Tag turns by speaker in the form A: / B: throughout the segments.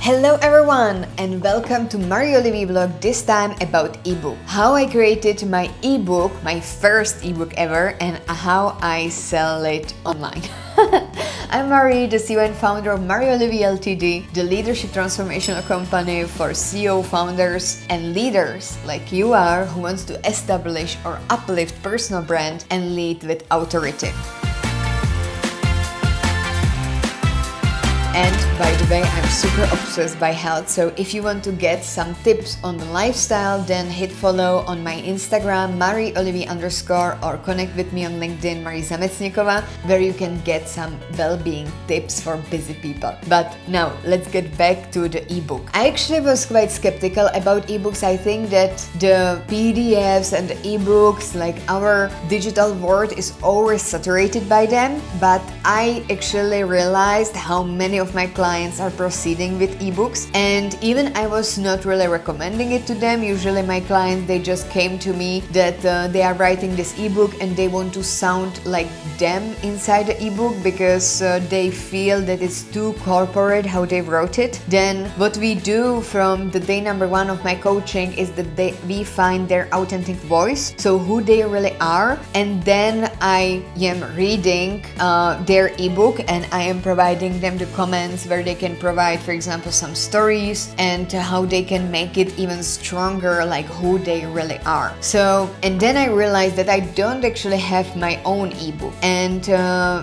A: Hello everyone and welcome to Marie Olivier vlog, this time about ebook. How I created my ebook, my first ebook ever, and how I sell it online. I'm Marie, the CEO and founder of Marie Olivier Ltd, the leadership transformational company for CEO founders and leaders like you are who wants to establish or uplift personal brand and lead with authority. And by the way, I'm super obsessed by health, so if you want to get some tips on the lifestyle, then hit follow on my Instagram, MarieOlivier_, or connect with me on LinkedIn, Marie Zamecnikova, where you can get some well-being tips for busy people. But now, let's get back to the ebook. I actually was quite skeptical about ebooks. I think that the PDFs and the ebooks, like our digital world, is always saturated by them, but I actually realized how many of my clients are proceeding with ebooks, and even I was not really recommending it to them. Usually my clients, they just came to me that they are writing this ebook and they want to sound like them inside the ebook because they feel that it's too corporate how they wrote it. Then what we do from the day number one of my coaching is that we find their authentic voice, so who they really are, and then I am reading their ebook and I am providing them the comments where they can provide, for example, some stories and how they can make it even stronger, like who they really are. So, and then I realized that I don't actually have my own ebook, and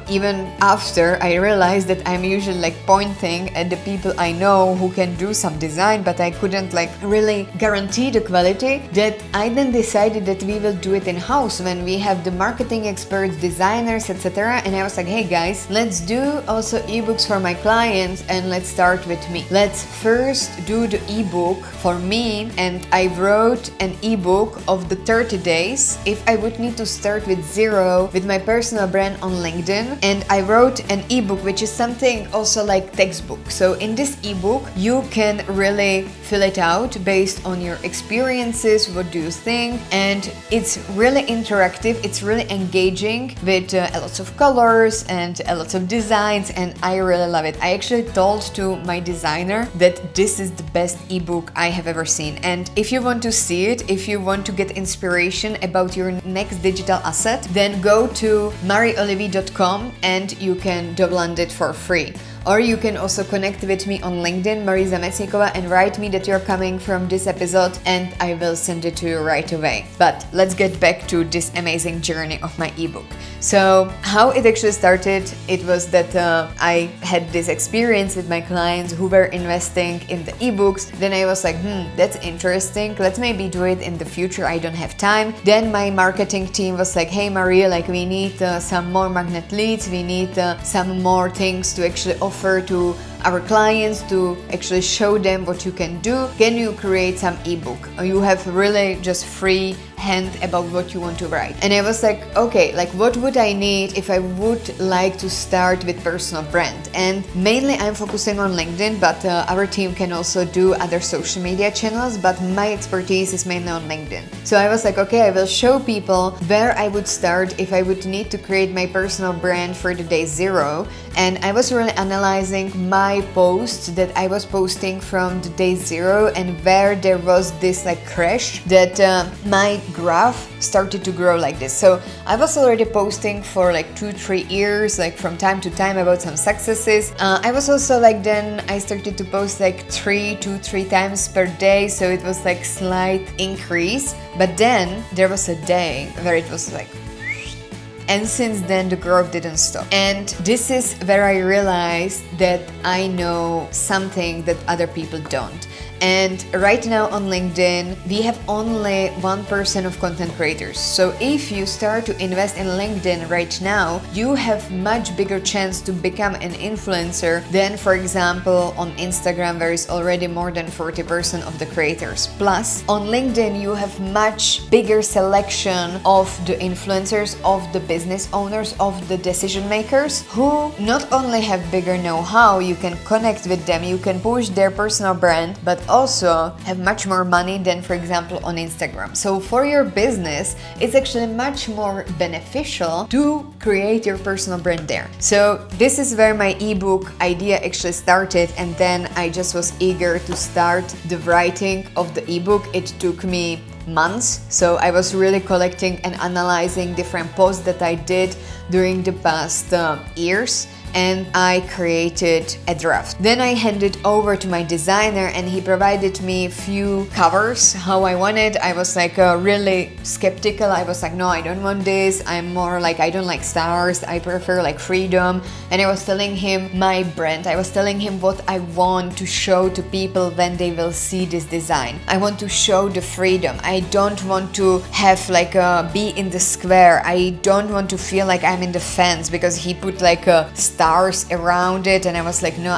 A: even after I realized that I'm usually like pointing at the people I know who can do some design, but I couldn't like really guarantee the quality, that I then decided that we will do it in-house when we have the marketing experts, designers, etc. And I was like, hey guys, let's do also ebooks for my clients, and let's start with me. Let's first do the ebook for me, and I wrote an ebook of the 30 days if I would need to start with zero with my personal brand on LinkedIn. And I wrote an ebook which is something also like textbook. So in this ebook you can really fill it out based on your experiences, what do you think, and it's really interactive, it's really engaging with a lot of colors and a lot of designs, and I really love it. I actually told to my designer that this is the best ebook I have ever seen, and if you want to see it, if you want to get inspiration about your next digital asset, then go to marieolivier.com and you can download it for free. Or you can also connect with me on LinkedIn, Marie Zamecnikova, and write me that you're coming from this episode and I will send it to you right away. But let's get back to this amazing journey of my ebook. So how it actually started, it was that I had this experience with my clients who were investing in the ebooks. Then I was like, that's interesting, let's maybe do it in the future, I don't have time. Then my marketing team was like, hey Maria, like we need some more magnet leads, we need some more things to actually offer to our clients, to actually show them what you can do. Can you create some ebook? You have really just free hand about what you want to write. And I was like, okay, like what would I need if I would like to start with personal brand? And mainly I'm focusing on LinkedIn, but our team can also do other social media channels, but my expertise is mainly on LinkedIn. So I was like, okay, I will show people where I would start if I would need to create my personal brand for the day zero. And I was really analyzing my posts that I was posting from the day zero, and where there was this like crash that my graph started to grow like this. So I was already posting for like 2-3 years, like from time to time, about some successes. I was also like, then I started to post like 3 times per day, so it was like slight increase. But then there was a day where it was like, and since then the growth didn't stop. And this is where I realized that I know something that other people don't. And right now on LinkedIn, we have only 1% of content creators. So if you start to invest in LinkedIn right now, you have much bigger chance to become an influencer than, for example, on Instagram, where is already more than 40% of the creators. Plus, on LinkedIn, you have much bigger selection of the influencers, of the business business owners, of the decision makers who not only have bigger know-how, you can connect with them, you can push their personal brand, but also have much more money than, for example, on Instagram. So for your business, it's actually much more beneficial to create your personal brand there. So this is where my ebook idea actually started, and then I just was eager to start the writing of the ebook. It took me months, so I was really collecting and analyzing different posts that I did during the past years, and I created a draft. Then I handed over to my designer, and he provided me a few covers how I wanted. I was like really skeptical. I was like, no, I don't want this. I'm more like, I don't like stars. I prefer like freedom. And I was telling him my brand. I was telling him what I want to show to people when they will see this design. I want to show the freedom. I don't want to have like be in the square. I don't want to feel like I'm in the fence, because he put like stars around it, and I was like, no,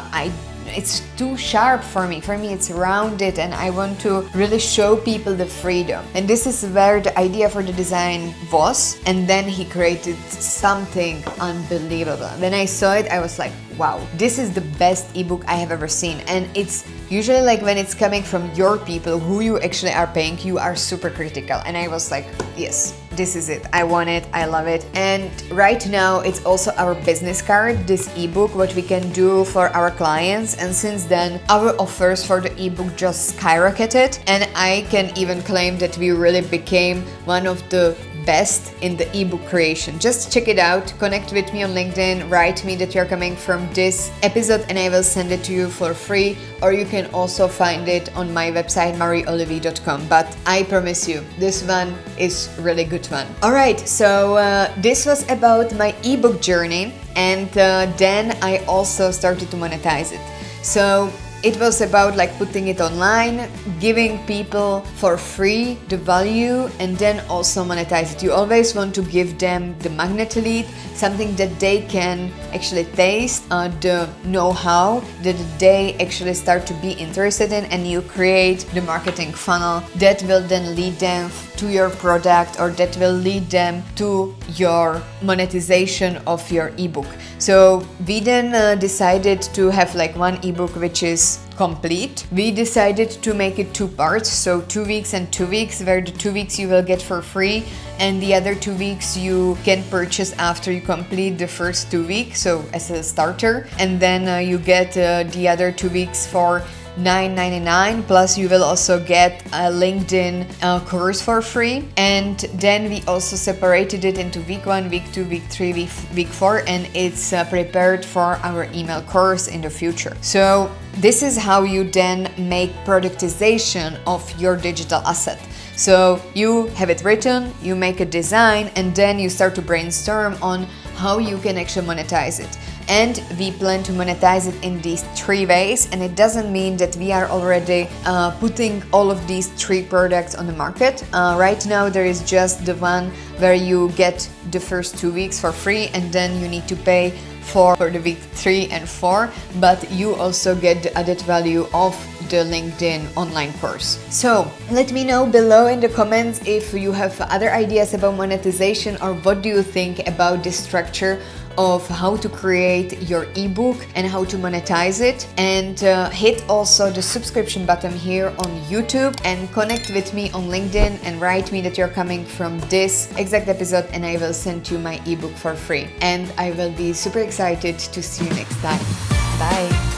A: it's too sharp for me. For me, it's rounded, and I want to really show people the freedom. And this is where the idea for the design was. And then he created something unbelievable. When I saw it, I was like, wow, this is the best ebook I have ever seen. And it's usually like when it's coming from your people who you actually are paying, you are super critical. And I was like, yes, this is it. I want it. I love it. And right now it's also our business card, this ebook, what we can do for our clients. And since then, our offers for the ebook just skyrocketed. And I can even claim that we really became one of the best in the ebook creation. Just check it out, connect with me on LinkedIn, write me that you're coming from this episode, and I will send it to you for free. Or you can also find it on my website mariolivi.com. But I promise you, this one is really good one. Alright, so this was about my ebook journey, and then I also started to monetize it. So it was about like putting it online, giving people for free the value, and then also monetize it. You always want to give them the magnet lead, something that they can actually taste, the know-how that they actually start to be interested in, and you create the marketing funnel that will then lead them to your product, or that will lead them to your monetization of your ebook. So we then decided to have like one ebook which is complete. We decided to make it 2 parts, so 2 weeks and 2 weeks, where the 2 weeks you will get for free, and the other 2 weeks you can purchase after you complete the first 2 weeks, so as a starter, and then you get the other 2 weeks for $9.99, plus you will also get a LinkedIn course for free. And then we also separated it into week 1, week 2, week 3, week 4, and it's prepared for our email course in the future. So this is how you then make productization of your digital asset. So you have it written, you make a design, and then you start to brainstorm on how you can actually monetize it. And we plan to monetize it in these 3 ways, and it doesn't mean that we are already putting all of these 3 products on the market. Right now there is just the one where you get the first 2 weeks for free, and then you need to pay for the week 3 and 4, but you also get the added value of the LinkedIn online course. So let me know below in the comments if you have other ideas about monetization, or what do you think about this structure of how to create your ebook and how to monetize it. And hit also the subscription button here on YouTube, and connect with me on LinkedIn and write me that you're coming from this exact episode, and I will send you my ebook for free. And I will be super excited to see you next time. Bye.